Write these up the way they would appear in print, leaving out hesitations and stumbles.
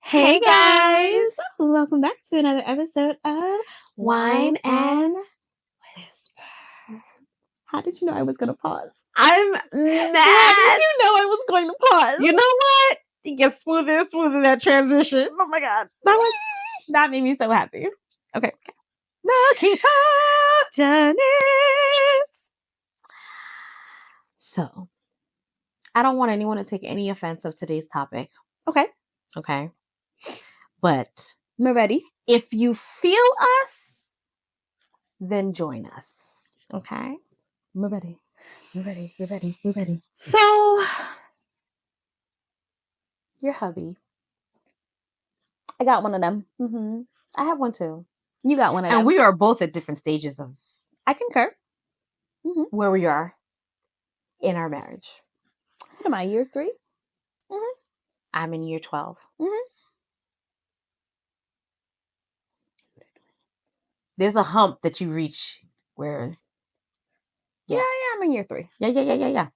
Hey guys! Welcome back to another episode of Wine and Whisper. How did you know I was going to pause? I'm mad. How did you know I was going to pause? You know what? It gets smoother and smoother, that transition. Oh my God. That made me so happy. Okay. Nakita Janice. So, I don't want anyone to take any offense of today's topic. Okay. Okay. But We're ready. if you feel us, then join us. Okay. We're ready. We're ready. We're ready. We're ready. So, Your hubby. I got one of them. Mm-hmm. I have one too. You got one of them. And we are both at different stages of I concur. where we are in our marriage. What am I, year 3? I'm in year 12. There's a hump that you reach where... Yeah, I'm in year 3. Yeah.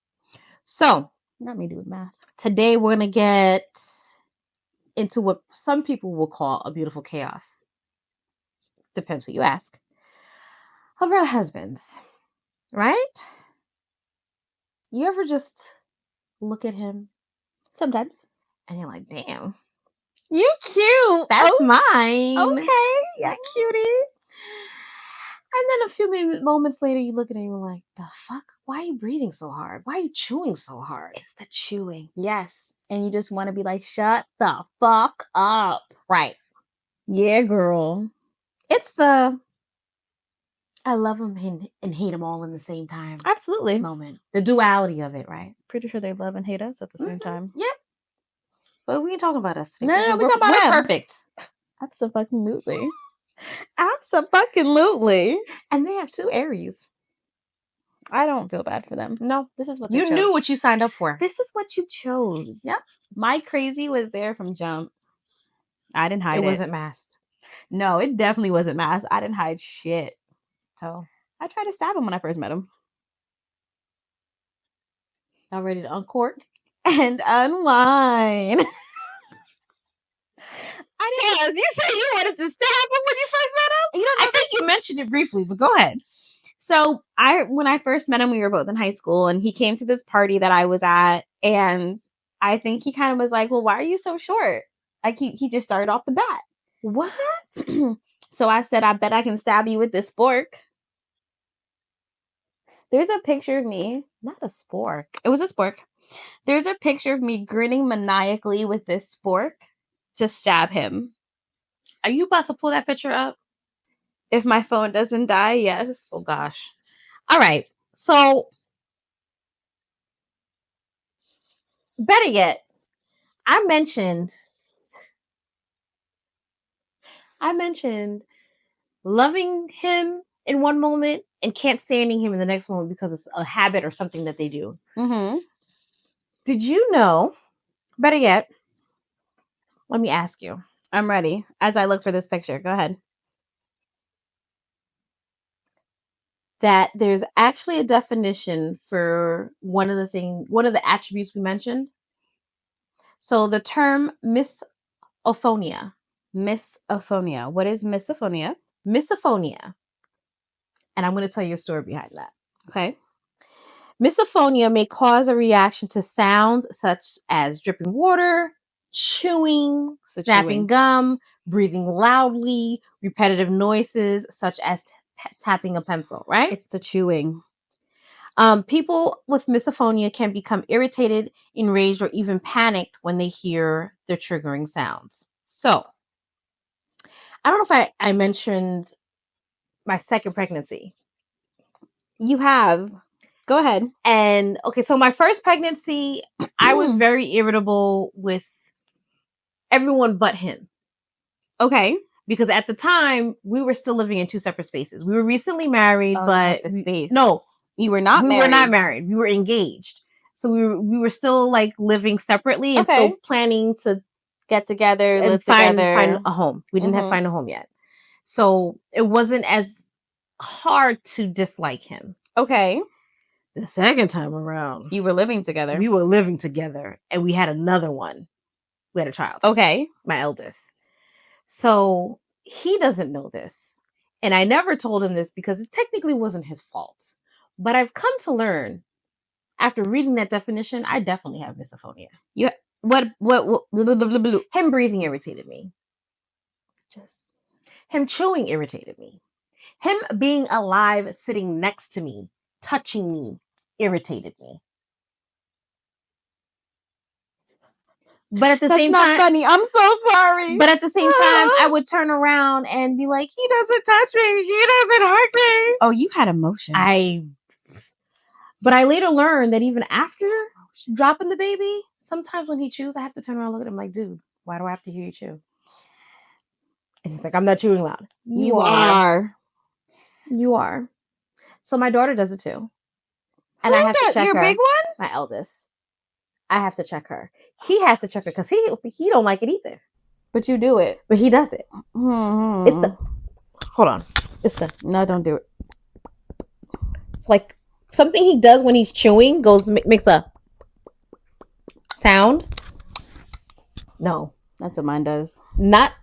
So, Not me doing math. today we're going to get into what some people will call a beautiful chaos. Depends who you ask. Of our husbands, right? You ever just look at him Sometimes. and you're like, damn, You cute. that's mine. Okay. Yeah, cutie. And then a few moments later, you look at it and you're like, the fuck? Why are you breathing so hard? Why are you chewing so hard? It's the chewing. Yes. And you just want to be like, shut the fuck up. Right. Yeah, girl. It's the I love him and hate him all in the same time Absolutely. moment. The duality of it, right? Pretty sure they love and hate us at the same time. Yep. But we ain't talking about us today. No, we talking about we're them. perfect. Absolutely. Absolutely. And they have 2 Aries. I don't feel bad for them. No. This is what they You chose. knew what you signed up for. This is what you chose. Yep. My crazy was there from jump. I didn't hide it. It wasn't masked. No, it definitely wasn't masked. I didn't hide shit. So, I tried to stab him when I first met him. y'all ready to uncork? And unwine. Yes, you said you wanted to stab him when you first met him? You don't know I think you mentioned it briefly, but go ahead. So when I first met him, we were both in high school, and he came to this party that I was at, and I think he kind of was like, well, why are you so short? Like he just started off the bat. What? So I said, I bet I can stab you with this spork. There's a picture of me. Not a spork. It was a spork. There's a picture of me grinning maniacally with this spork to stab him. Are you about to pull that picture up? If my phone doesn't die, yes. Oh, gosh. All right. So, better yet, I mentioned loving him in one moment and can't standing him in the next moment because it's a habit or something that they do. Mm-hmm. Did you know, better yet, let me ask you. I'm ready. As I look for this picture, go ahead. That there's actually a definition for one of the attributes we mentioned. So the term misophonia. Misophonia. What is misophonia? Misophonia. And I'm going to tell you a story behind that. Okay. Misophonia may cause a reaction to sound such as dripping water, chewing, snapping gum, breathing loudly, repetitive noises such as tapping a pencil, right? It's the chewing. People with misophonia can become irritated, enraged, or even panicked when they hear the triggering sounds. So, I don't know if I mentioned my second pregnancy. You have. Go ahead. And, okay, so my first pregnancy, I was very irritable with everyone but him. Okay. Because at the time, we were still living in 2 separate spaces. We were recently married, but... the space. No. You were not married. We were not married. We were engaged. So we were still like living separately and still planning to get together, live find together. a home. We didn't have find a home yet. So it wasn't as hard to dislike him. Okay. The second time around, you were living together. We were living together and we had another one. We had a child. Okay. My eldest. So he doesn't know this. And I never told him this because it technically wasn't his fault. But I've come to learn after reading that definition, I definitely have misophonia. What Him breathing irritated me. Just him chewing irritated me. Him being alive, sitting next to me, touching me, irritated me. But at the same time, that's not funny. I'm so sorry. But at the same time, I would turn around and be like, he doesn't touch me. He doesn't hug me. Oh, you had emotions. But I later learned that even after dropping the baby, sometimes when he chews, I have to turn around and look at him like, dude, why do I have to hear you chew? And he's like, I'm not chewing loud. You are. You are. So my daughter does it too. And I have to check your her. Big one? My eldest. I have to check her. He has to check her because he don't like it either. But you do it. But he does it. Mm-hmm. It's the... Hold on. It's the... No, don't do it. It's like something he does when he's chewing makes a sound. No. That's what mine does. Not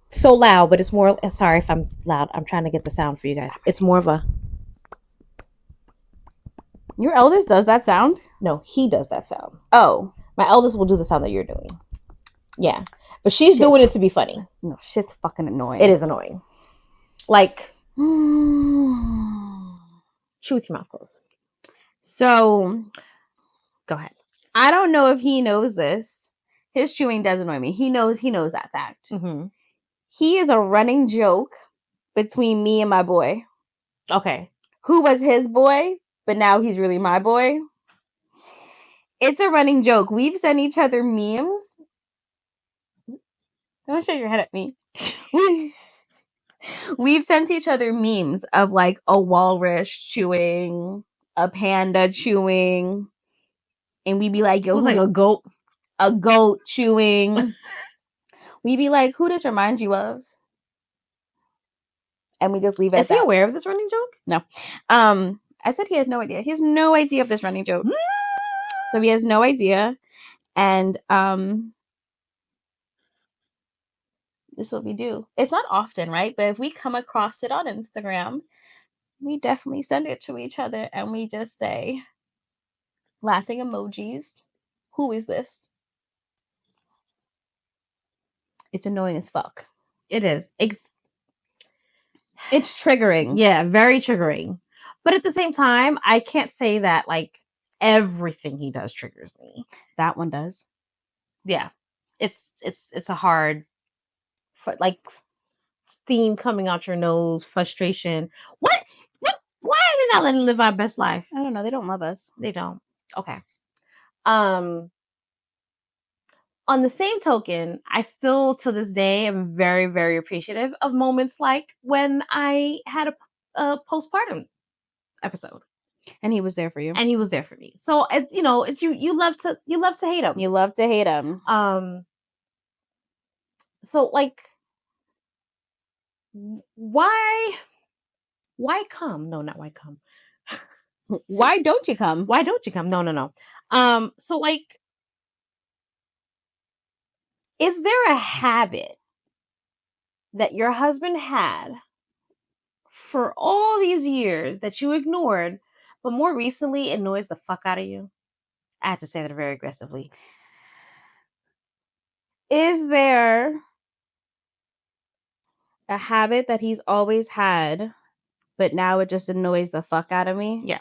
so loud, but it's more... Sorry if I'm loud. I'm trying to get the sound for you guys. It's more of a... Your eldest does that sound? No, he does that sound. Oh. My eldest will do the sound that you're doing. Yeah. But she's doing it to be funny. No, shit's fucking annoying. It is annoying. Like... Chew with your mouth closed. So... Go ahead. I don't know if he knows this. His chewing does annoy me. He knows that fact. Mm-hmm. He is a running joke between me and my boy. Okay. Who was his boy, but now he's really my boy. It's a running joke. We've sent each other memes. Don't shake your head at me. We've sent each other memes of like a walrus chewing, a panda chewing, and we'd be like, yo, it was like a goat. A goat chewing. We'd be like, who does remind you of? And we just leave it Is he aware of this running joke? No. I said he has no idea. He has no idea of this running joke. So he has no idea. And this is what we do. It's not often, right? But if we come across it on Instagram, we definitely send it to each other and we just say, laughing emojis. Who is this? It's annoying as fuck. It is. It's triggering. Yeah, very triggering. But at the same time, I can't say that like everything he does triggers me. That one does. Yeah. It's a hard like steam coming out your nose, frustration. What? Why are they not letting live our best life? I don't know. They don't love us. They don't. Okay. On the same token, I still to this day am very, very appreciative of moments like when I had a postpartum episode, and he was there for you, and he was there for me. So it's it's you love to hate him. You love to hate him. So like, why come? No, not why come. Why don't you come? Why don't you come? No. So like, is there a habit that your husband had for all these years that you ignored, but more recently it annoys the fuck out of you? I have to say that very aggressively. Is there a habit that he's always had, but now it just annoys the fuck out of me? Yeah.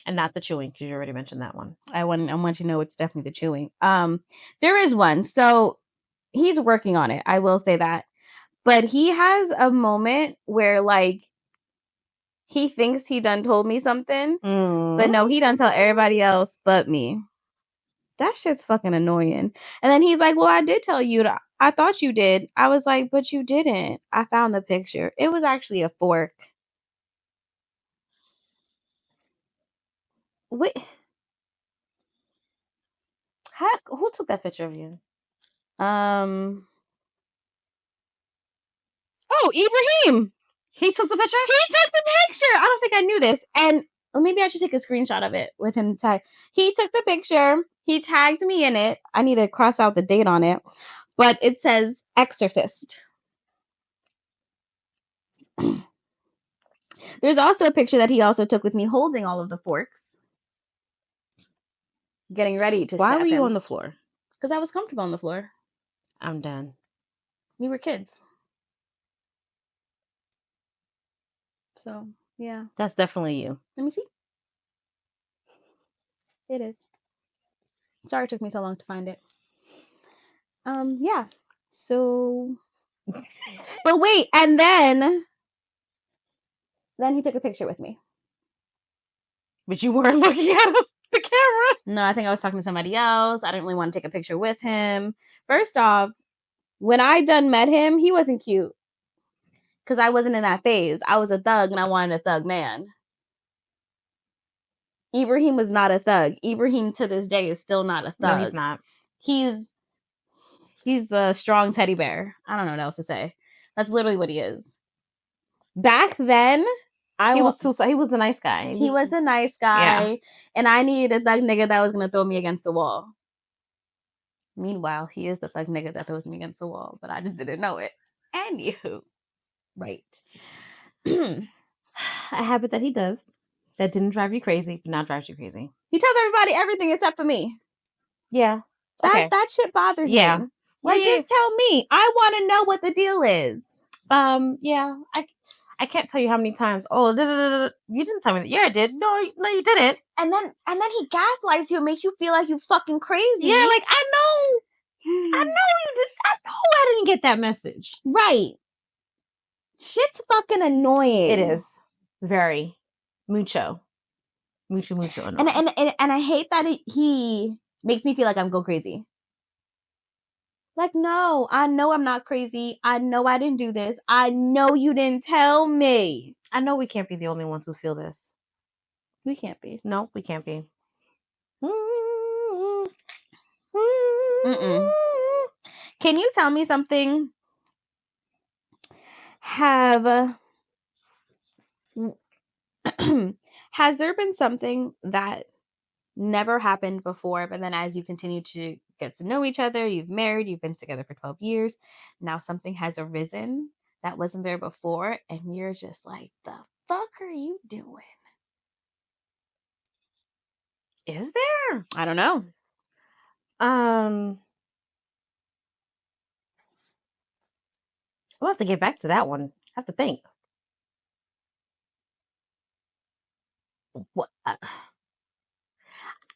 And not the chewing, because you already mentioned that one. I want you to know it's definitely the chewing. There is one. So he's working on it. I will say that. But he has a moment where like he thinks he done told me something, but no, he done tell everybody else but me. That shit's fucking annoying. And then he's like, well, I did tell you. I thought you did. I was like, but you didn't. I found the picture. It was actually a fork. Wait. Who took that picture of you? Oh, Ibrahim. He took the picture? He took the picture. I don't think I knew this. And Or maybe I should take a screenshot of it with him tag. He took the picture. He tagged me in it. I need to cross out the date on it. But it says Exorcist. There's also a picture that he also took with me holding all of the forks. Getting ready to Why stab were you him. on the floor? Because I was comfortable on the floor. I'm done. We were kids. So, yeah. That's definitely you. Let me see. It is. Sorry it took me so long to find it. Yeah. So, but wait, and then he took a picture with me. But you weren't looking at the camera. No, I think I was talking to somebody else. I didn't really want to take a picture with him. First off, when I done met him, he wasn't cute. Because I wasn't in that phase. I was a thug and I wanted a thug man. Ibrahim was not a thug. Ibrahim to this day is still not a thug. No, he's not. He's a strong teddy bear. I don't know what else to say. That's literally what he is. Back then, he was the nice guy. He was the nice guy. Yeah. And I needed a thug nigga that was going to throw me against the wall. Meanwhile, he is the thug nigga that throws me against the wall. But I just didn't know it. Anywho. Right. A habit that he does that didn't drive you crazy, but now drives you crazy. He tells everybody everything except for me. Yeah. Okay. That shit bothers me. Like, just tell me. I want to know what the deal is. Yeah. I can't tell you how many times. Oh, you didn't tell me that. Yeah, I did. No, you didn't. And then he gaslights you and makes you feel like you fucking crazy. Yeah, like I know you did. I know I didn't get that message. Right. Shit's fucking annoying. It is very mucho annoying. And I hate that he makes me feel like I'm go crazy. Like, no, I know I'm not crazy. I know I didn't do this. I know you didn't tell me. I know we can't be the only ones who feel this. We can't be. No, we can't be. Mm-mm. Can you tell me something? Has there been something that never happened before, but then as you continue to get to know each other, you've married, you've been together for 12 years, now something has arisen that wasn't there before, and you're just like, the fuck are you doing? Is there? I don't know. We'll have to get back to that one. I have to think. What?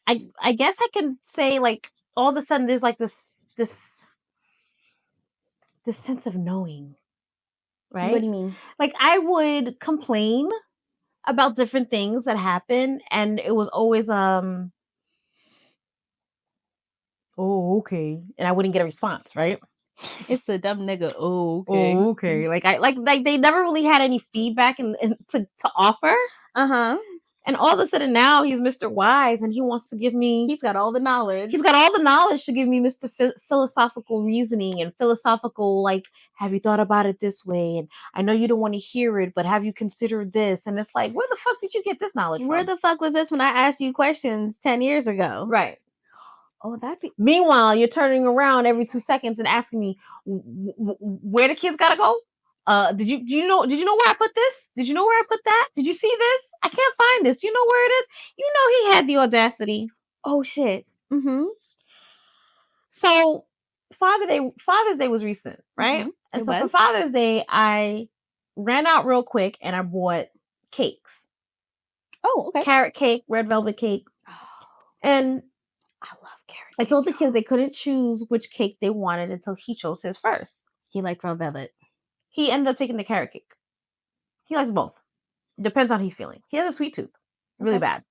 I guess I can say, like, all of a sudden there's like this sense of knowing, right? What do you mean? Like, I would complain about different things that happen, and it was always oh, okay, and I wouldn't get a response, right? It's a dumb nigga. Oh, okay. Oh, okay. Like they never really had any feedback and to offer. And all of a sudden now he's Mr. Wise and he wants to give me. He's got all the knowledge. He's got all the knowledge to give me Mr. Philosophical reasoning and philosophical, like, have you thought about it this way? And I know you don't want to hear it, but have you considered this? And it's like, where the fuck did you get this knowledge from? Where the fuck was this when I asked you questions 10 years ago? Right. Oh, that'd be. Meanwhile, you're turning around every 2 seconds and asking me where the kids gotta go. Did you know where I put this? Did you know where I put that? Did you see this? I can't find this. You know where it is? You know he had the audacity. Oh shit. So Father's Day was recent, right? And so for Father's Day, I ran out real quick and I bought cakes. Oh, okay. Carrot cake, red velvet cake, and I love carrot cake. I told the kids they couldn't choose which cake they wanted until he chose his first. He liked red velvet. He ended up taking the carrot cake. He likes both. Depends on how he's feeling. He has a sweet tooth. Really bad.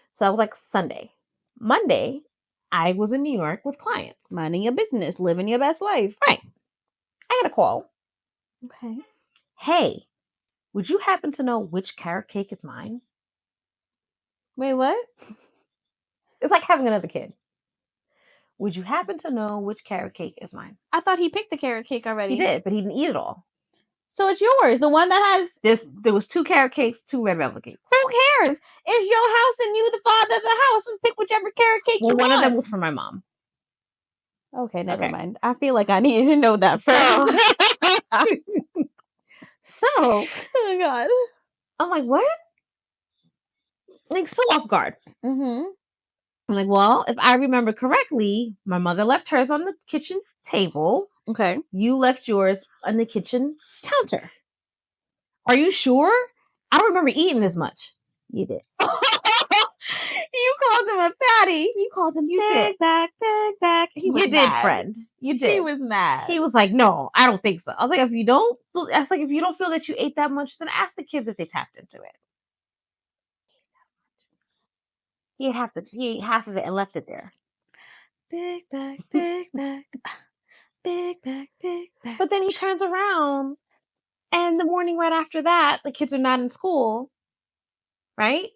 So that was like Sunday. Monday, I was in New York with clients. Minding your business. Living your best life. Right. I got a call. Okay. Hey, would you happen to know which carrot cake is mine? Wait, what? It's like having another kid. Would you happen to know which carrot cake is mine? I thought he picked the carrot cake already. He did, but he didn't eat it all. So it's yours. The one that has... There was 2 carrot cakes, 2 red velvet cakes. Who cares? It's your house and you the father of the house. Just pick whichever carrot cake you want. One of them was for my mom. Okay, never mind. I feel like I needed to know that first. Oh God. I'm like, what? Like, so off guard. Mm-hmm. I'm like, well, if I remember correctly, my mother left hers on the kitchen table. Okay. You left yours on the kitchen counter. Are you sure? I don't remember eating this much. You did. You called him a fatty. You called him big back. He was mad. Friend. You did. He was mad. He was like, no, I don't think so. I was like, if you don't feel that you ate that much, then ask the kids if they tapped into it. He ate half of it and left it there. Big back, big back. Big back, big back. But then he turns around, and the morning right after that, the kids are not in school, right?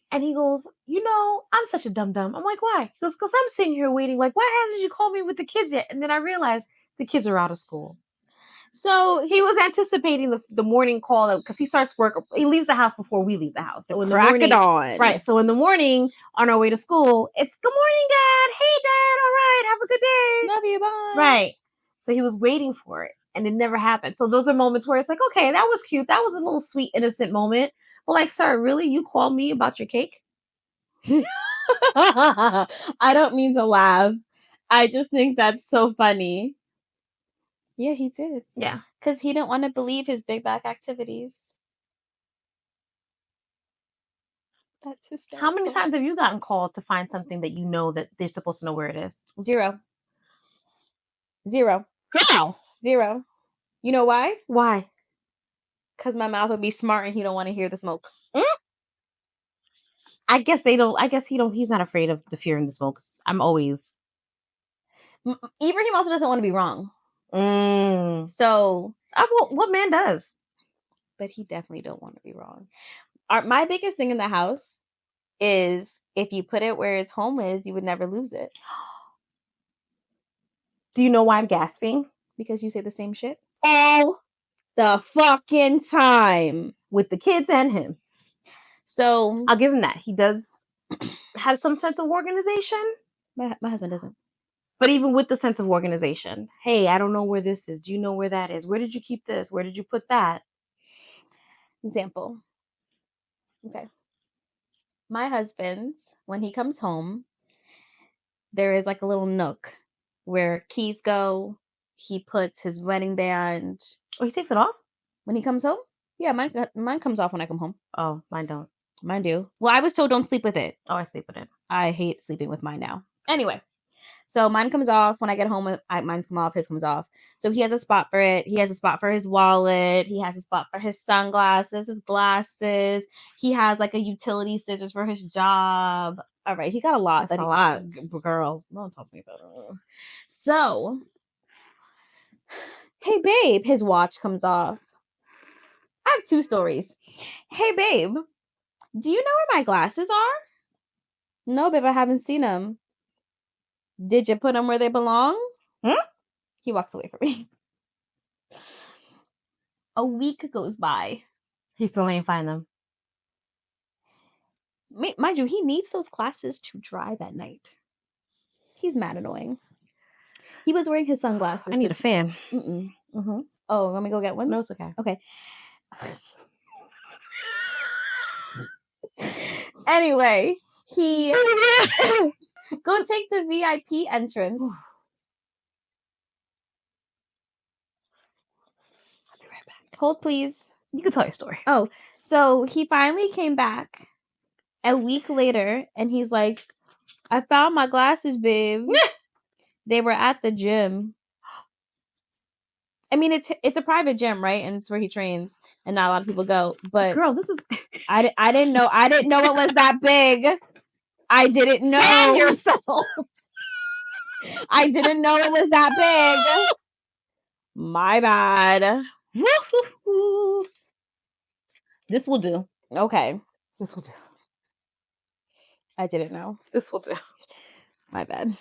And he goes, I'm such a dum-dum. I'm like, why? He goes, because I'm sitting here waiting, like, why hasn't you called me with the kids yet? And then I realized the kids are out of school. So he was anticipating the morning call because he starts work. He leaves the house before we leave the house. So in the morning, right? So in the morning, on our way to school, it's good morning, Dad. Hey, Dad. All right, have a good day. Love you. Bye. Right. So he was waiting for it, and it never happened. So those are moments where it's like, okay, that was cute. That was a little sweet, innocent moment. But like, sir, really, you called me about your cake? I don't mean to laugh. I just think that's so funny. Yeah, he did. Yeah. Because he didn't want to believe his big back activities. That's hysterical. How many times have you gotten called to find something that you know that they're supposed to know where it is? 0. Girl! 0. You know why? Why? Because my mouth would be smart and he don't want to hear the smoke. I guess he's not afraid of the fear in the smoke. I'm always... Ibrahim also doesn't want to be wrong. So, what man does? But he definitely don't want to be wrong. My biggest thing in the house is if you put it where its home is, you would never lose it. Do you know why I'm gasping? Because you say the same shit all the fucking time with the kids and him. So I'll give him that. He does have some sense of organization. My husband doesn't. But even with the sense of organization, hey, I don't know where this is. Do you know where that is? Where did you keep this? Where did you put that? Example. Okay. My husband, when he comes home, there is like a little nook where keys go. He puts his wedding band. Oh, he takes it off? When he comes home? Yeah, mine comes off when I come home. Oh, mine don't. Mine do. Well, I was told don't sleep with it. Oh, I sleep with it. I hate sleeping with mine now. Anyway. So mine comes off when I get home. Mine comes off. His comes off. So he has a spot for it. He has a spot for his wallet. He has a spot for his sunglasses, his glasses. He has like a utility scissors for his job. All right, he got a lot. That's a lot, girl. No one tells me about it. So, hey babe, his watch comes off. I have 2 stories. Hey babe, do you know where my glasses are? No, babe, I haven't seen them. Did you put them where they belong? He walks away from me. A week goes by. He still ain't find them. Mind you, he needs those glasses to drive at night. He's mad annoying. He was wearing his sunglasses. I need a fan. Oh, let me go get one? No, it's okay. Okay. Anyway, he... Go take the VIP entrance. I'll be right back. Hold, please. You can tell your story. Oh, so he finally came back a week later, and he's like, I found my glasses, babe. They were at the gym. I mean, it's a private gym, right? And it's where he trains, and not a lot of people go. But girl, this is... I didn't know it was that big. I didn't know. Fan yourself. I didn't know it was that big. My bad. This will do. Okay. This will do. I didn't know. This will do. My bad.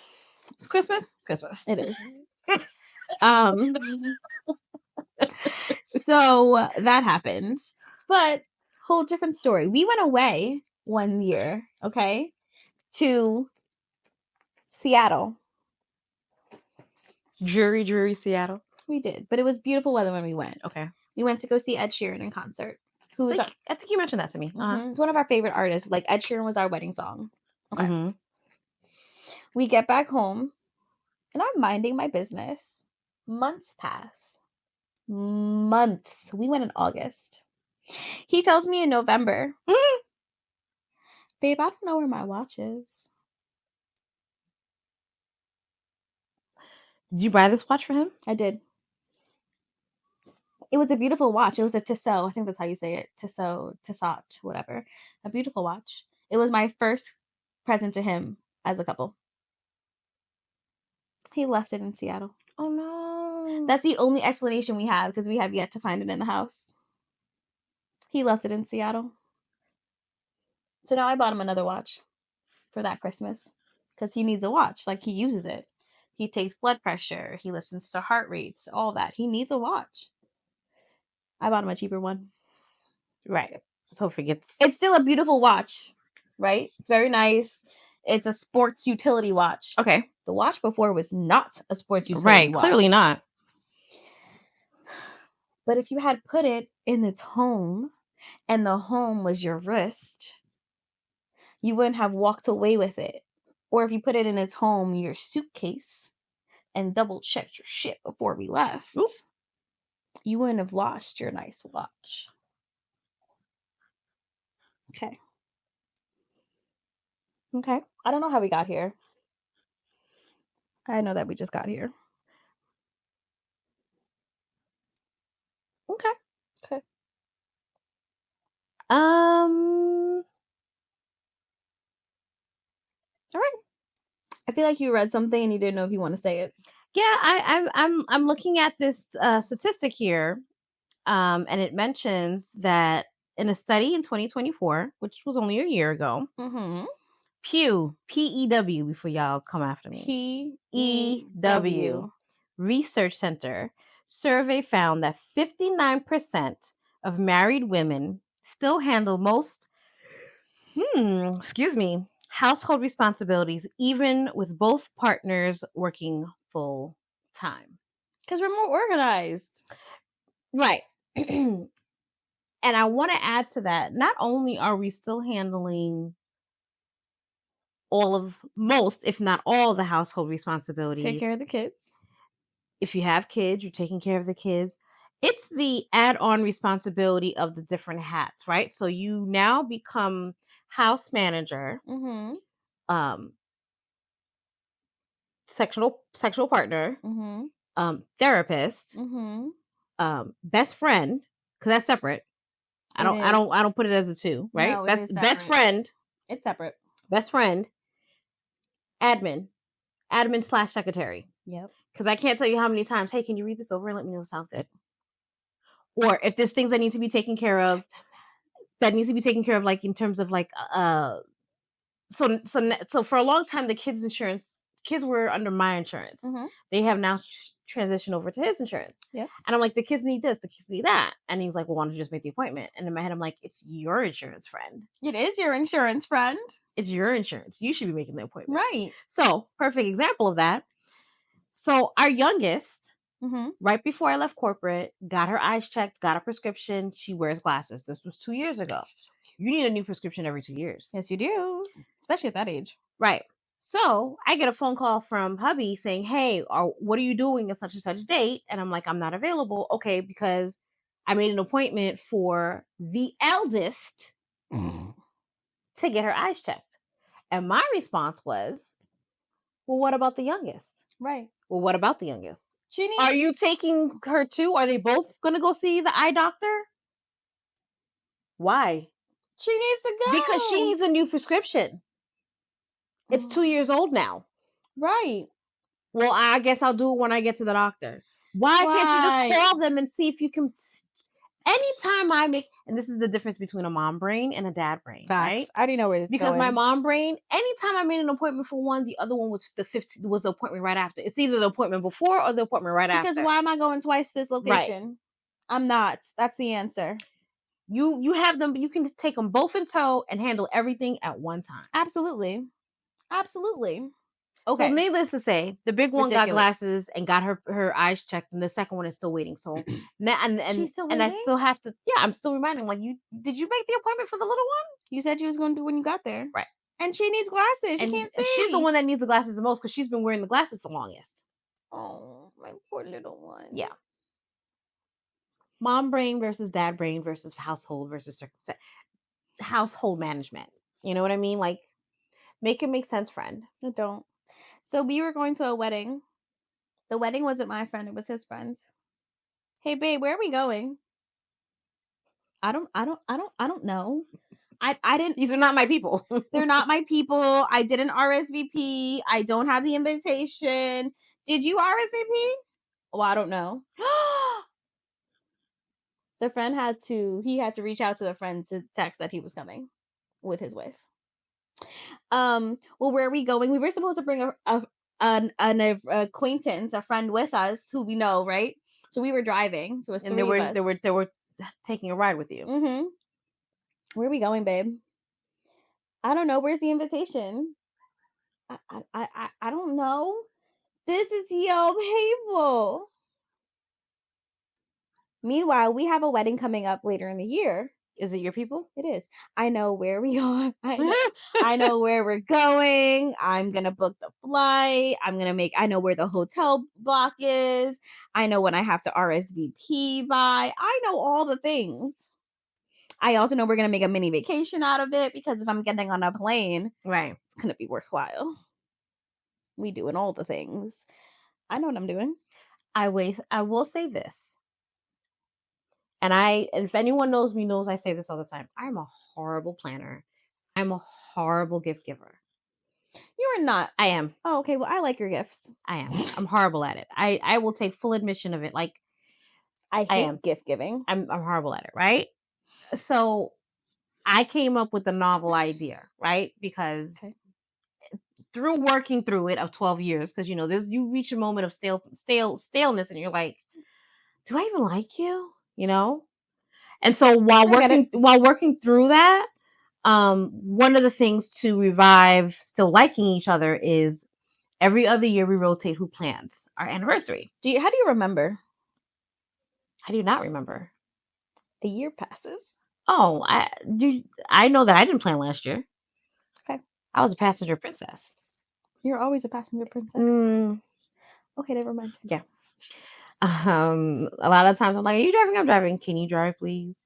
It's Christmas? Christmas. It is. So that happened. But whole different story. We went away one year, okay, to Seattle. Dreary Seattle. We did, but it was beautiful weather when we went. Okay. We went to go see Ed Sheeran in concert. I think you mentioned that to me. It's one of our favorite artists. Like Ed Sheeran was our wedding song. Okay. Mm-hmm. We get back home and I'm minding my business. Months pass. Months. We went in August. He tells me in November, babe, I don't know where my watch is. Did you buy this watch for him? I did. It was a beautiful watch. It was a Tissot. I think that's how you say it. Tissot, whatever. A beautiful watch. It was my first present to him as a couple. He left it in Seattle. Oh, no. That's the only explanation we have because we have yet to find it in the house. He left it in Seattle. So now I bought him another watch for that Christmas because he needs a watch. Like, he uses it. He takes blood pressure. He listens to heart rates, all that. He needs a watch. I bought him a cheaper one. Right. So forgets. It's still a beautiful watch, right? It's very nice. It's a sports utility watch. Okay. The watch before was not a sports utility watch. Clearly not. But if you had put it in its home and the home was your wrist, you wouldn't have walked away with it. Or if you put it in its home, your suitcase, and double checked your shit before we left, Ooh. you wouldn't have lost your nice watch. Okay. I don't know how we got here. I know that we just got here. Okay. All right. I feel like you read something and you didn't know if you want to say it. Yeah, I'm looking at this statistic here, and it mentions that in a study in 2024, which was only a year ago, Pew, P-E-W, before y'all come after me, P-E-W, Research Center survey found that 59% of married women still handle most, household responsibilities, even with both partners working full time. Because we're more organized. Right. And I want to add to that, not only are we still handling most, if not all, the household responsibilities. Take care of the kids. If you have kids, you're taking care of the kids. It's the add-on responsibility of the different hats, right? So you now become house manager, sexual partner, therapist, best friend, because that's separate. I don't put it as a two, right? No, best friend. It's separate. Best friend. Admin/secretary. Yep. Because I can't tell you how many times, hey, can you read this over and let me know it sounds good? Or if there's things that need to be taken care of, like in terms of like so for a long time the kids were under my insurance. They have now transitioned over to his insurance. Yes. And I'm like, the kids need this, the kids need that. And he's like, well, why don't you just make the appointment? And in my head I'm like, it's your insurance friend. It is your insurance friend. It's your insurance. You should be making the appointment. Right. So, perfect example of that. So our youngest, right before I left corporate, got her eyes checked, got a prescription. She wears glasses. This was 2 years ago. You need a new prescription every 2 years. Yes, you do. Especially at that age. Right. So I get a phone call from hubby saying, hey, what are you doing at such and such date? And I'm like, I'm not available. Okay, because I made an appointment for the eldest to get her eyes checked. And my response was, well, what about the youngest? Right. Well, what about the youngest? Are you taking her too? Are they both going to go see the eye doctor? Why? She needs to go. Because she needs a new prescription. It's 2 years old now. Right. Well, I guess I'll do it when I get to the doctor. Why can't you just call them and see if you can... Anytime I make... And this is the difference between a mom brain and a dad brain. Facts. Right? I already know where this is Because my mom brain, anytime I made an appointment for one, the other one was the appointment right after. It's either the appointment before or the appointment right after. Because why am I going twice to this location? Right. I'm not. That's the answer. You have them. You can take them both in tow and handle everything at one time. Absolutely. Okay. So needless to say, the big one got Ridiculous. glasses and got her eyes checked, and the second one is still waiting. So now and She's still and I waiting? still have to. Yeah, I'm still reminding. Like, did you make the appointment for the little one? You said you was going to do when you got there. Right. And she needs glasses. She can't see. She's the one that needs the glasses the most because she's been wearing the glasses the longest. Oh, my poor little one. Yeah. Mom brain versus dad brain versus household management. You know what I mean? Like, make it make sense, friend. I don't. So we were going to a wedding. The wedding wasn't my friend, it was his friend. Hey babe, where are we going? I don't know. I didn't. These are not my people. They're not my people. I didn't RSVP. I don't have the invitation. Did you RSVP? Well, I don't know. The friend had to reach out to the friend to text that he was coming with his wife. Well, where are we going? We were supposed to bring an acquaintance, a friend with us who we know, right? So we were driving. So it was three of us. They were taking a ride with you. Mm-hmm. Where are we going, babe? I don't know. Where's the invitation? I don't know. This is your people. Meanwhile, we have a wedding coming up later in the year. Is it your people? It is. I know where we are. I know where we're going. I'm going to book the flight. I know where the hotel block is. I know when I have to RSVP by. I know all the things. I also know we're going to make a mini vacation out of it because if I'm getting on a plane, right, it's going to be worthwhile. We doing all the things. I know what I'm doing. I will say this. And if anyone knows me knows I say this all the time. I'm a horrible planner. I'm a horrible gift giver. You are not. I am. Oh, okay. Well, I like your gifts. I am. I'm horrible at it. I will take full admission of it. Like, I hate gift giving. I'm horrible at it, right? So I came up with a novel idea, right? Because through working through it of 12 years, because you reach a moment of staleness and you're like, do I even like you? And so while working through that, one of the things to revive still liking each other is every other year we rotate who plans our anniversary. How do you remember? How do you not remember? A year passes. Oh, I know that I didn't plan last year. Okay. I was a passenger princess. You're always a passenger princess. Okay, never mind. Yeah. A lot of times I'm like, are you driving? I'm driving. Can you drive, please?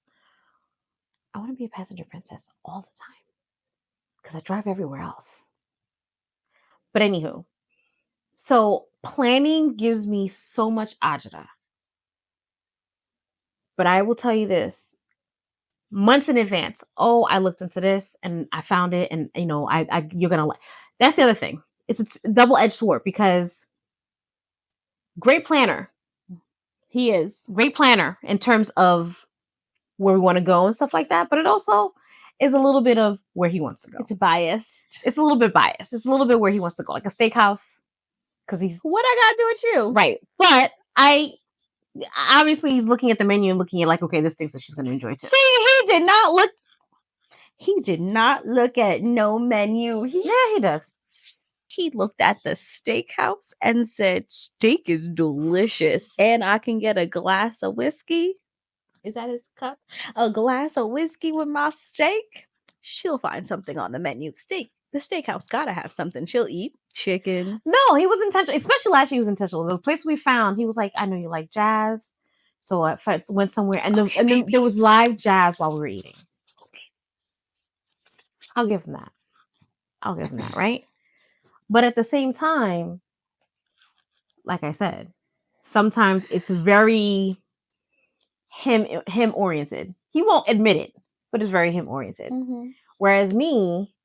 I want to be a passenger princess all the time because I drive everywhere else. But anywho, so planning gives me so much agita. But I will tell you this, months in advance. Oh, I looked into this and I found it, and you're gonna like. That's the other thing. It's a double-edged sword because great planner. He is great planner in terms of where we want to go and stuff like that, but it also is a little bit of where he wants to go. It's biased. It's a little bit biased. It's a little bit where he wants to go, like a steakhouse. Because what I gotta do with you, right? But obviously he's looking at the menu and looking at like, okay, this thing that she's going to enjoy too. He did not look. He did not look at no menu. Yeah, he does. He looked at the steakhouse and said, steak is delicious. And I can get a glass of whiskey. Is that his cup? A glass of whiskey with my steak? She'll find something on the menu. The steakhouse gotta have something. She'll eat chicken. No, he was intentional. Especially last year, he was intentional. The place we found, he was like, I know you like jazz. So I went somewhere. And then there was live jazz while we were eating. Okay. I'll give him that. Right? But at the same time, like I said, sometimes it's very him oriented. He won't admit it, but it's very him oriented. Mm-hmm. Whereas me,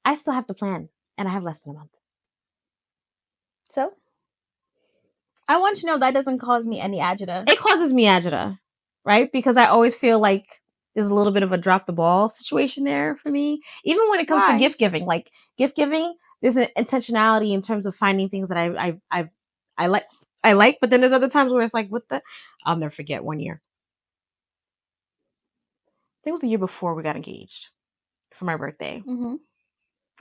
I still have to plan, and I have less than a month. So, I want you to know that doesn't cause me any agita. It causes me agita, right? Because I always feel like there's a little bit of a drop the ball situation there for me. Even when it comes to gift giving, like gift giving, there's an intentionality in terms of finding things that I like. But then there's other times where it's like, I'll never forget one year. think it was the year before we got engaged for my birthday. Mm-hmm.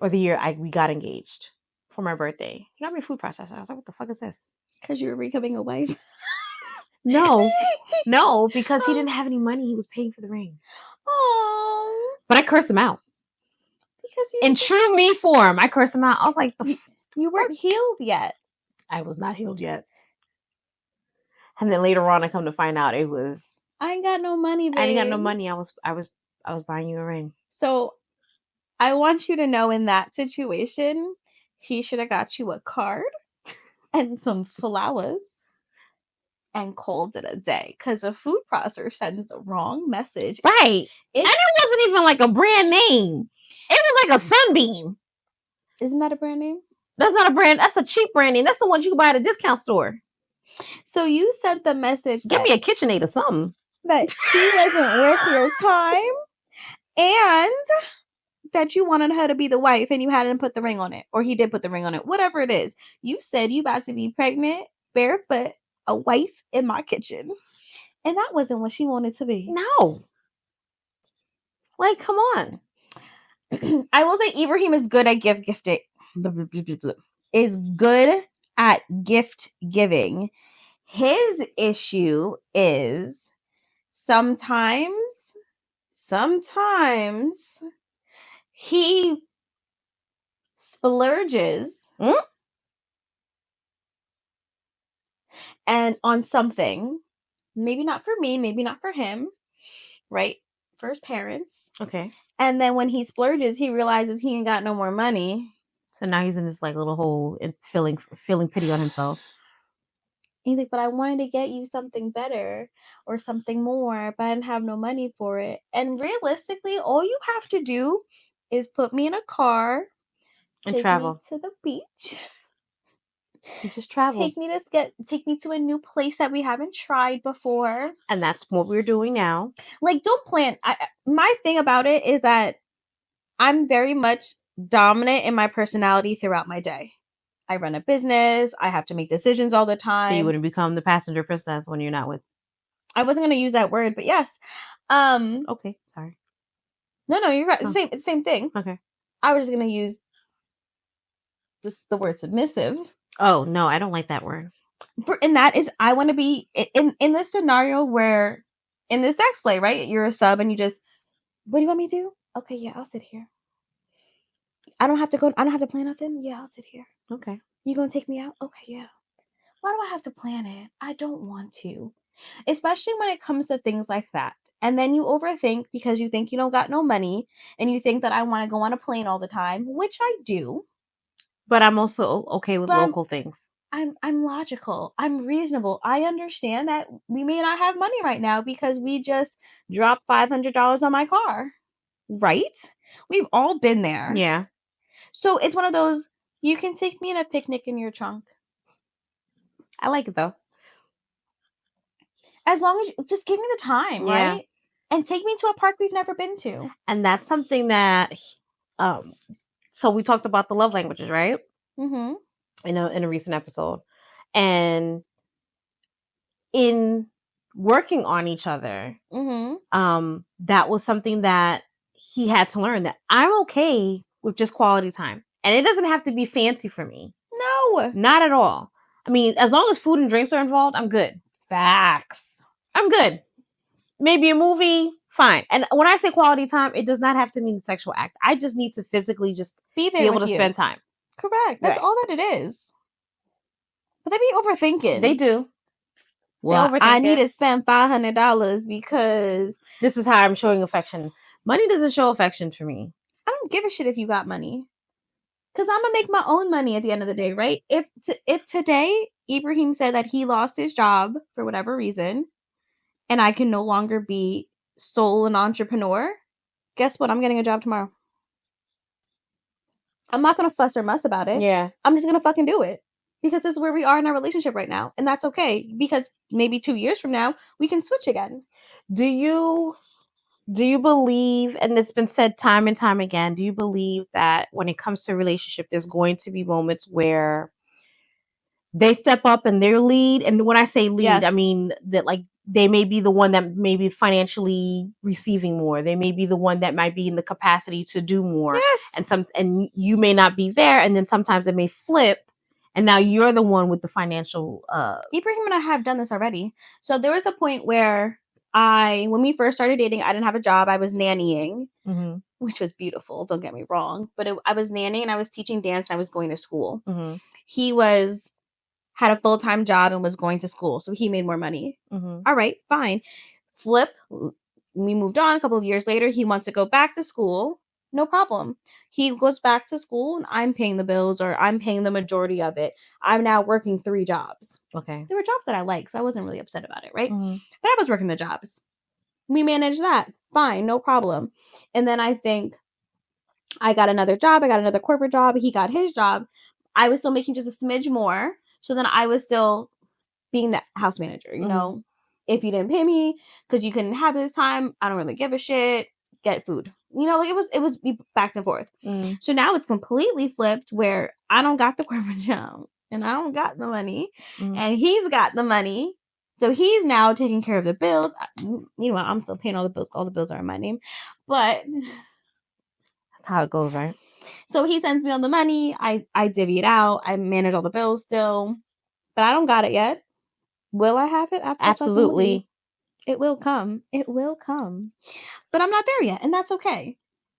Or the year we got engaged for my birthday. He got me a food processor. I was like, what the fuck is this? Because you were becoming a wife. No, because he didn't have any money. He was paying for the ring. Oh. But I cursed him out. Because in true me form, I cursed him out. I was like, you weren't healed yet. I was not healed yet. And then later on, I come to find out it was, I ain't got no money, babe. I ain't got no money. I was buying you a ring. So I want you to know, in that situation, he should have got you a card and some flowers and called it a day, because a food processor sends the wrong message. Right. And it wasn't even like a brand name. It was like a Sunbeam. Isn't that a brand name? That's not a brand. That's a cheap brand name. That's the one you can buy at a discount store. So you sent the message. Give me a KitchenAid or something. That she wasn't worth your time, and that you wanted her to be the wife, and you hadn't put the ring on it, or he did put the ring on it. Whatever it is, you said you about to be pregnant, barefoot, a wife in my kitchen, and that wasn't what she wanted to be. No, like, come on. I will say Ibrahim is good at gifting. Is good at gift giving. His issue is sometimes he splurges and on something, maybe not for me, maybe not for him, right? For his parents. Okay. And then when he splurges, he realizes he ain't got no more money. So now he's in this like little hole and feeling pity on himself. He's like, but I wanted to get you something better or something more, but I didn't have no money for it. And realistically, all you have to do is put me in a car and take travel me to the beach. You just travel. Take me to a new place that we haven't tried before. And that's what we're doing now. Like, don't plan. My thing about it is that I'm very much dominant in my personality throughout my day. I run a business. I have to make decisions all the time. So you wouldn't become the passenger princess when you're not with. I wasn't going to use that word, but yes. Okay, sorry. No, you're right. It's the same thing. Okay. I was going to use the word submissive. Oh no, I don't like that word. And that is, I want to be in this scenario where in this sex play, right? You're a sub and you just, what do you want me to do? Okay, yeah, I'll sit here. I don't have to plan nothing. Yeah, I'll sit here. Okay. You gonna take me out? Okay, yeah. Why do I have to plan it? I don't want to. Especially when it comes to things like that. And then you overthink because you think you don't got no money and you think that I want to go on a plane all the time, which I do. But I'm also okay with local things. I'm logical. I'm reasonable. I understand that we may not have money right now because we just dropped $500 on my car. Right? We've all been there. Yeah. So it's one of those, you can take me on a picnic in your trunk. I like it though. As long as you just give me the time, right? And take me to a park we've never been to. And that's something that so we talked about the love languages, right? Mm-hmm. In a recent episode. And in working on each other, that was something that he had to learn, that I'm okay with just quality time. And it doesn't have to be fancy for me. No. Not at all. I mean, as long as food and drinks are involved, I'm good. Facts. I'm good. Maybe a movie, fine. And when I say quality time, it does not have to mean sexual act. I just need to physically just be there, be able to spend time. Correct. That's all that it is. But they be overthinking. They do. Well, I need to spend $500 because this is how I'm showing affection. Money doesn't show affection for me. I don't give a shit if you got money. Because I'm going to make my own money at the end of the day, right? If today Ibrahim said that he lost his job for whatever reason, and I can no longer be sole an entrepreneur, guess what? I'm getting a job tomorrow. I'm not going to fuss or muss about it. Yeah. I'm just going to fucking do it. Because this is where we are in our relationship right now. And that's okay. Because maybe 2 years from now, we can switch again. Do you believe, and it's been said time and time again, do you believe that when it comes to a relationship, there's going to be moments where they step up and their lead? And when I say lead, I mean that like they may be the one that may be financially receiving more. They may be the one that might be in the capacity to do more. Yes. And you may not be there. And then sometimes it may flip. And now you're the one with the financial. Ibrahim and I have done this already. So there was a point where when we first started dating, I didn't have a job. I was nannying, which was beautiful. Don't get me wrong. But I was nannying and I was teaching dance and I was going to school. He had a full-time job and was going to school. So he made more money. All right, fine. Flip. We moved on a couple of years later. He wants to go back to school. No problem. He goes back to school and I'm paying the bills, or I'm paying the majority of it. I'm now working 3 jobs. Okay. There were jobs that I liked, so I wasn't really upset about it, right? But I was working the jobs. We managed that. Fine, no problem. And then I think I got another job. I got another corporate job. He got his job. I was still making just a smidge more. So then I was still being the house manager, you know? If you didn't pay me because you couldn't have this time, I don't really give a shit. Get food. You know, like it was back and forth. So now it's completely flipped where I don't got the corporate job and I don't got the money and he's got the money. So he's now taking care of the bills. Meanwhile, I'm still paying all the bills. All the bills are in my name. But that's how it goes, right? So he sends me all the money. I divvy it out. I manage all the bills still. But I don't got it yet. Will I have it? Absolutely. It will come. It will come. But I'm not there yet. And that's okay.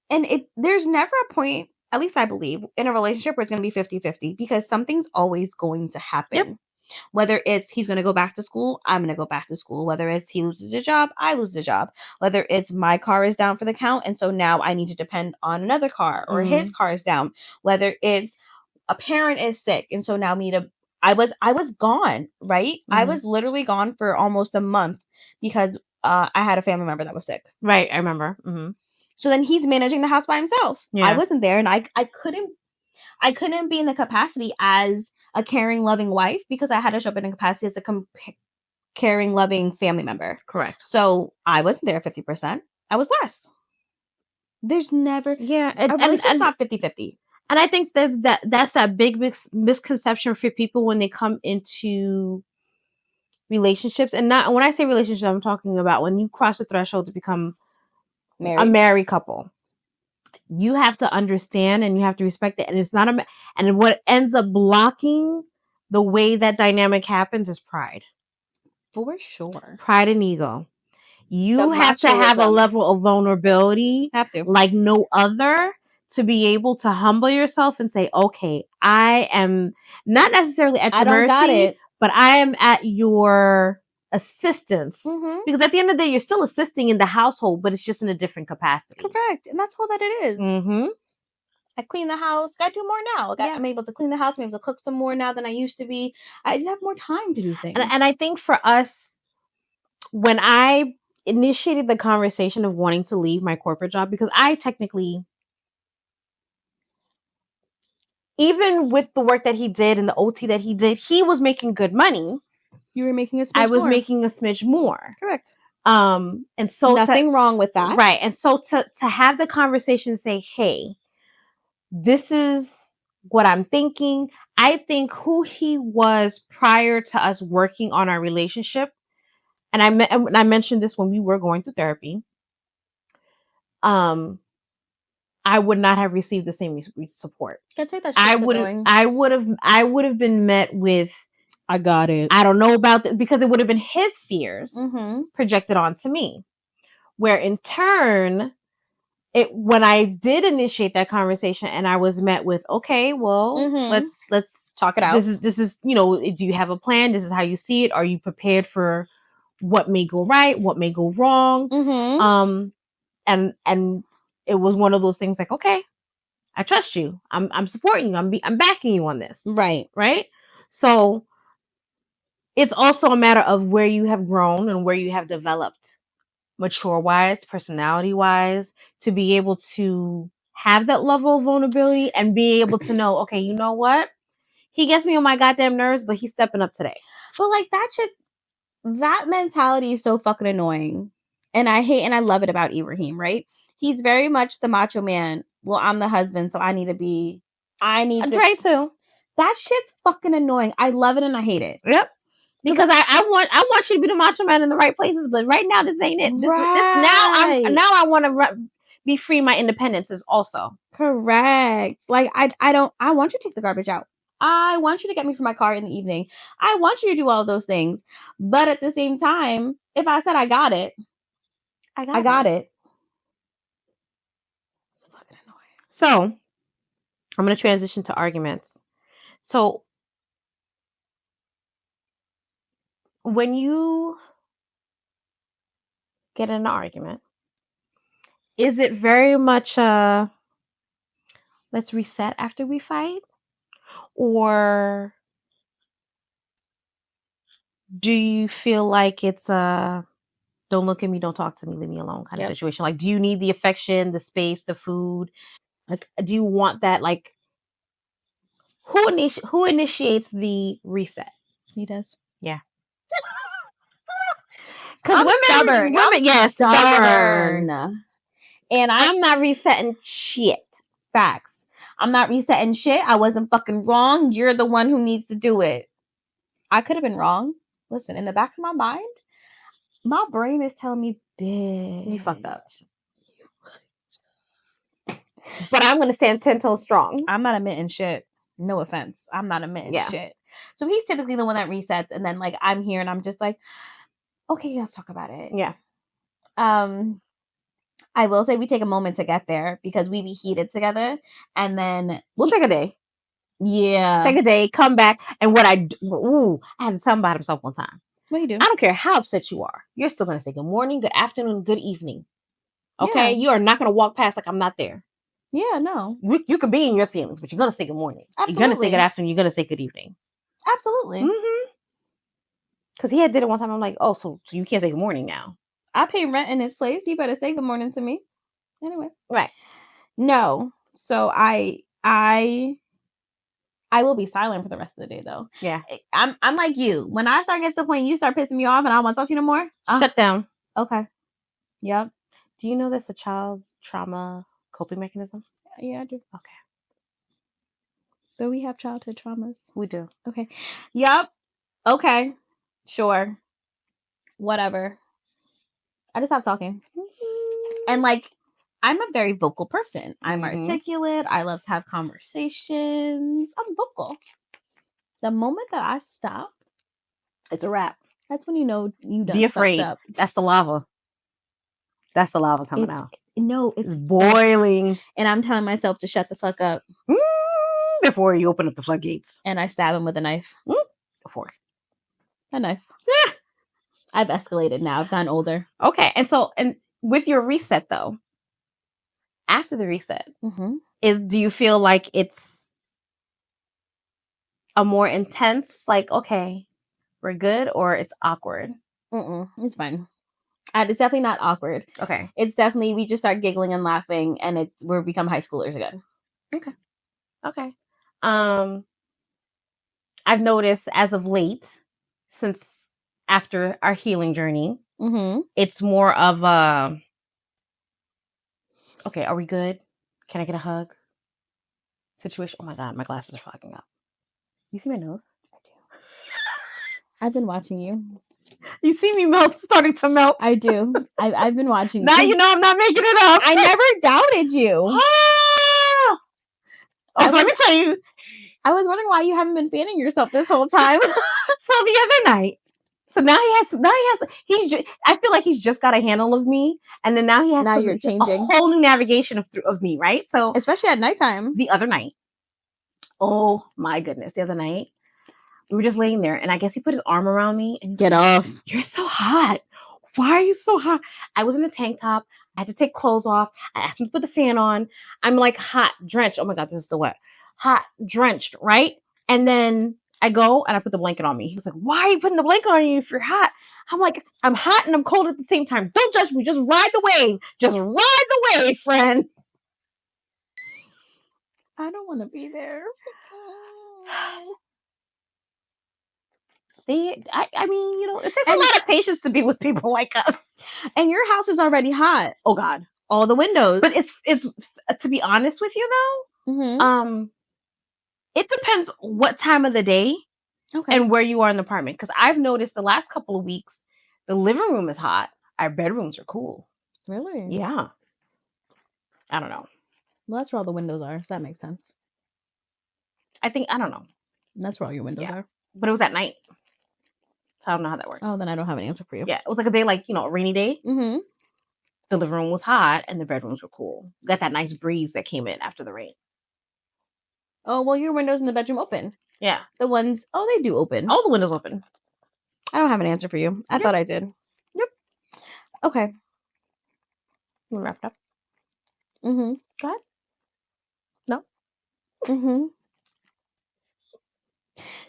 And there's never a point, at least I believe, in a relationship where it's going to be 50-50 because something's always going to happen. Yep. Whether it's he's going to go back to school, I'm going to go back to school. Whether it's he loses a job, I lose a job. Whether it's my car is down for the count, and so now I need to depend on another car, or his car is down. Whether it's a parent is sick, and so now I was gone, right? I was literally gone for almost a month because I had a family member that was sick. Right, I remember. So then he's managing the house by himself. Yeah. I wasn't there, and I couldn't be in the capacity as a caring, loving wife because I had to show up in a capacity as a caring, loving family member. Correct. So I wasn't there 50%. I was less. There's never... Yeah. And it's not 50-50. And I think that's that big misconception for people when they come into relationships. And not when I say relationships, I'm talking about when you cross the threshold to become a married couple. You have to understand and you have to respect it. And it's not and what ends up blocking the way that dynamic happens is pride. For sure. Pride and ego. You have to have a level of vulnerability like no other to be able to humble yourself and say, okay, I am not necessarily at your mercy, but I am at your assistance. Because at the end of the day, you're still assisting in the household, but it's just in a different capacity. Correct. And that's all that it is. I clean the house. I do more now. I'm able to clean the house. I'm able to cook some more now than I used to be. I just have more time to do things. And I think for us, when I initiated the conversation of wanting to leave my corporate job, because I technically, even with the work that he did and the OT that he did, he was making good money. You were making a smidge more. I was making a smidge more. Correct. And so nothing wrong with that. Right. And so to have the conversation say, hey, this is what I'm thinking. I think who he was prior to us working on our relationship, and I mentioned this when we were going through therapy, I would not have received the same support. I would have been met with, I got it. I don't know about this, because it would have been his fears projected onto me. Where in turn, when I did initiate that conversation and I was met with, okay, well, let's talk it out. This is, do you have a plan? This is how you see it. Are you prepared for what may go right? What may go wrong? And it was one of those things like, okay, I trust you. I'm supporting you. I'm backing you on this. Right. Right. So it's also a matter of where you have grown and where you have developed mature-wise, personality-wise, to be able to have that level of vulnerability and be able to know, okay, you know what? He gets me on my goddamn nerves, but he's stepping up today. But like that mentality is so fucking annoying. And I hate and I love it about Ibrahim, right? He's very much the macho man. Well, I'm the husband, so I need to... Try to. That shit's fucking annoying. I love it and I hate it. Yep. Because I want you to be the macho man in the right places, but right now this ain't it. This now I want to be free. My independence is also correct. Like I want you to take the garbage out. I want you to get me from my car in the evening. I want you to do all of those things. But at the same time, if I said I got it, I got it. It's fucking annoying. So I'm going to transition to arguments. So when you get in an argument, is it very much let's reset after we fight? Or do you feel like it's don't look at me, don't talk to me, leave me alone kind of situation? Like, do you need the affection, the space, the food? Like, do you want that? Like, who initiates the reset? He does. Yeah. Because women, yes, stubborn. And I'm not resetting shit. Facts. I'm not resetting shit. I wasn't fucking wrong. You're the one who needs to do it. I could have been wrong. Listen, in the back of my mind, my brain is telling me, bitch, you fucked up. But I'm going to stand 10 toes strong. I'm not admitting shit. No offense. I'm not admitting shit. So he's typically the one that resets. And then like I'm here and I'm just like, okay, let's talk about it. Yeah. I will say we take a moment to get there because we be heated together. And then we'll take a day. Yeah. Take a day, come back. And what I had to tell him about himself one time. What you do? I don't care how upset you are. You're still going to say good morning, good afternoon, good evening. Okay? Yeah. You are not going to walk past like I'm not there. Yeah, no. You could be in your feelings, but you're going to say good morning. Absolutely. You're going to say good afternoon. You're going to say good evening. Absolutely. Mm-hmm. Because he had did it one time. I'm like, oh, so you can't say good morning now. I pay rent in his place. You better say good morning to me. Anyway. Right. No. So I will be silent for the rest of the day, though. Yeah. I'm like you. When I start getting to the point you start pissing me off and I don't want to talk to you no more. Shut down. Okay. Yep. Do you know that's a child's trauma coping mechanism? Yeah, I do. Okay. So we have childhood traumas. We do. Okay. Yep. Okay. Sure. Whatever. I just stopped talking. And like, I'm a very vocal person. I'm articulate. I love to have conversations. I'm vocal. The moment that I stop, it's a wrap. That's when you know you done. Be afraid. Up. That's the lava. That's the lava coming out. No, it's boiling. And I'm telling myself to shut the fuck up. Before you open up the floodgates. And I stab him with a knife. A fork. A knife. Yeah. I've escalated now. I've gotten older. Okay. And with your reset though, after the reset, do you feel like it's a more intense, like, okay, we're good, or it's awkward? It's fine. It's definitely not awkward. Okay. It's definitely, we just start giggling and laughing and we become high schoolers again. Okay. I've noticed as of late, since after our healing journey, it's more of a, okay, are we good? Can I get a hug? Situation. Oh my God, my glasses are fogging up. You see my nose? I do. I've been watching you. You see me starting to melt. I do. I've been watching you. Now you know I'm not making it up. I never doubted you. So let me tell you. I was wondering why you haven't been fanning yourself this whole time. So the other night. So now I feel like he's just got a handle of me. And then now he has you're changing. A whole new navigation of me, right? So especially at nighttime. The other night. Oh my goodness. The other night. We were just laying there and I guess he put his arm around me and get off. You're so hot. Why are you so hot? I was in a tank top. I had to take clothes off. I asked him to put the fan on. I'm like hot, drenched. Oh my God, this is still wet. Hot, drenched, right? And then I go and I put the blanket on me. He's like, why are you putting the blanket on you if you're hot? I'm like, I'm hot and I'm cold at the same time. Don't judge me. Just ride the wave. Just ride the wave, friend. I don't want to be there. I mean, it takes a lot of patience to be with people like us. And your house is already hot. Oh God. All the windows. But it's to be honest with you though, it depends what time of the day Okay. and where you are in the apartment. Because I've noticed the last couple of weeks, the living room is hot. Our bedrooms are cool. Really? Yeah. I don't know. Well, that's where all the windows are. So that makes sense. I don't know. That's where all your windows are. But it was at night. So I don't know how that works. Oh, then I don't have an answer for you. Yeah. It was like a day, like, a rainy day. Mm-hmm. The living room was hot and the bedrooms were cool. Got that nice breeze that came in after the rain. Oh, well, your windows in the bedroom open. Yeah. The ones, they do open. All the windows open. I don't have an answer for you. I thought I did. Yep. Okay. We wrapped up. Mm-hmm. Go ahead. No. Mm-hmm.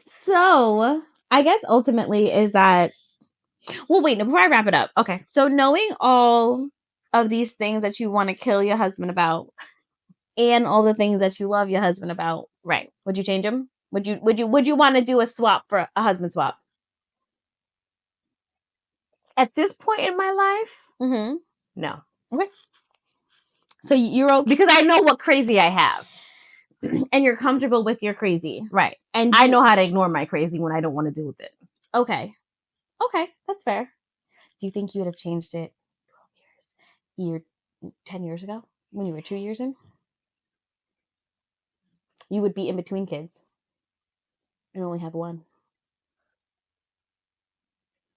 So, I guess ultimately is that, well, wait, no, before I wrap it up. Okay. So, knowing all of these things that you want to kill your husband about and all the things that you love your husband about, Right. would you change him? Would you want to do a swap for a husband swap? At this point in my life, Mm-hmm. no. Okay. So you're okay because I know what crazy I have. And you're comfortable with your crazy. Right. And I know how to ignore my crazy when I don't want to deal with it. Okay. Okay, that's fair. Do you think you would have changed it 10 years ago when you were 2 years in? You would be in between kids and only have one.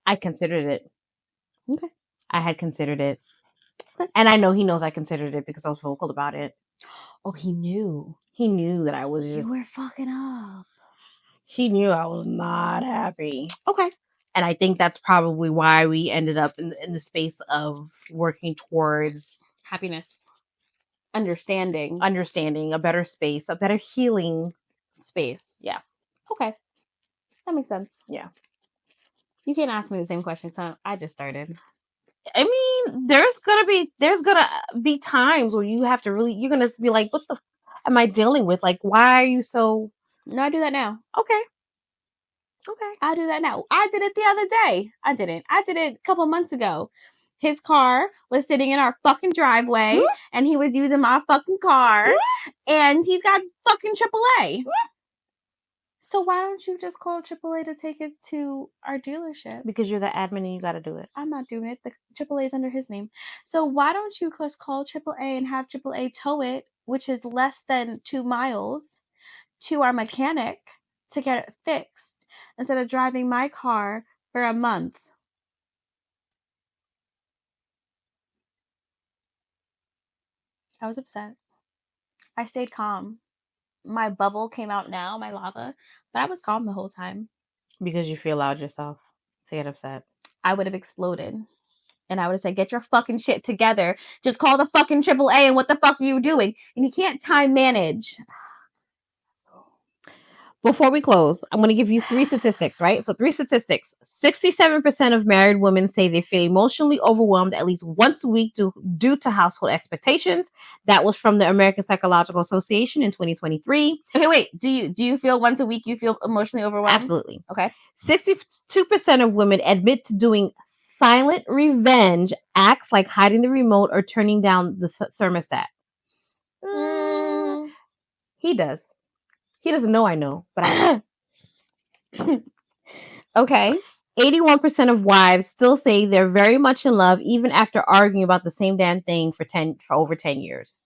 I considered it. Okay. I had considered it. Okay. And I know he knows I considered it because I was vocal about it. Oh, he knew. He knew that I was just... You were fucking up. He knew I was not happy. Okay. And I think that's probably why we ended up in the space of working towards... happiness. Understanding. A better space, a better healing space. Yeah. Okay. That makes sense. Yeah. You can't ask me the same question, so I just started. I mean, there's gonna be times where you have to really, you're gonna be like, what the am I dealing with? Like, why are you so... No, I do that now. Okay. I do that now. I did it the other day. I didn't. I did it a couple months ago. His car was sitting in our fucking driveway, and he was using my fucking car, and he's got fucking AAA. So why don't you just call AAA to take it to our dealership? Because you're the admin and you got to do it. I'm not doing it. The AAA is under his name. So why don't you just call AAA and have AAA tow it, which is less than 2 miles, to our mechanic to get it fixed instead of driving my car for a month? I was upset. I stayed calm. My bubble came out now, my lava, but I was calm the whole time. Because you feel allowed yourself to get upset. I would have exploded. And I would have said, get your fucking shit together. Just call the fucking AAA and what the fuck are you doing? And you can't time manage. Before we close, I'm going to give you 3 statistics, right? So 3 statistics. 67% of married women say they feel emotionally overwhelmed at least once a week due to household expectations. That was from the American Psychological Association in 2023. Okay, wait. Do you feel once a week you feel emotionally overwhelmed? Absolutely. Okay. 62% of women admit to doing silent revenge acts like hiding the remote or turning down the thermostat. He does. He doesn't know I know, but I Okay. 81% of wives still say they're very much in love even after arguing about the same damn thing for over 10 years.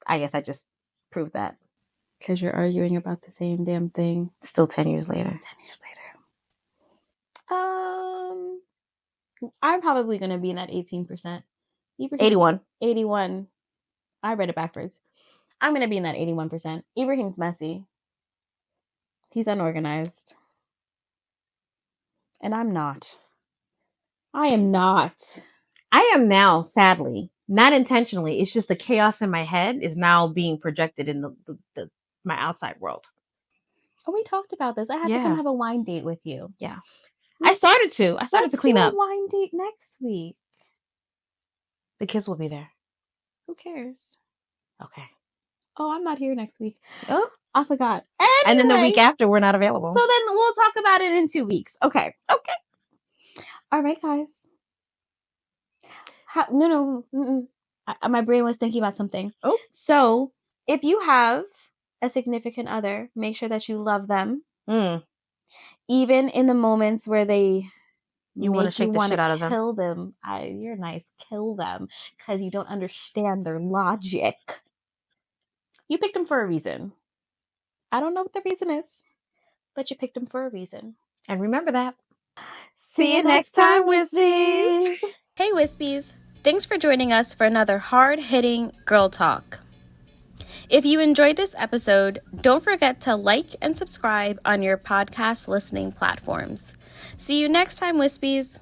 I guess I just proved that. Because you're arguing about the same damn thing. Still 10 years later. 10 years later. I'm probably going to be in that 18%. 81. 81. I read it backwards. I'm going to be in that 81%. Ibrahim's messy. He's unorganized. And I'm not. I am not. I am now, sadly, not intentionally. It's just the chaos in my head is now being projected in my outside world. Oh, we talked about this. I had to come have a wine date with you. Yeah. I started to clean up. Let's do a wine date next week. The kids will be there. Who cares? Okay. Oh, I'm not here next week. Oh, I forgot. Anyway, and then the week after, we're not available. So then we'll talk about it in 2 weeks. Okay. All right, guys. My brain was thinking about something. Oh. So if you have a significant other, make sure that you love them. Even in the moments where they want to make you shake the want shit out of to them. kill them, you're nice, kill them, because you don't understand their logic. You picked them for a reason. I don't know what the reason is, but you picked them for a reason. And remember that. See you next time, Wispies. Hey, Wispies. Thanks for joining us for another hard-hitting girl talk. If you enjoyed this episode, don't forget to like and subscribe on your podcast listening platforms. See you next time, Wispies.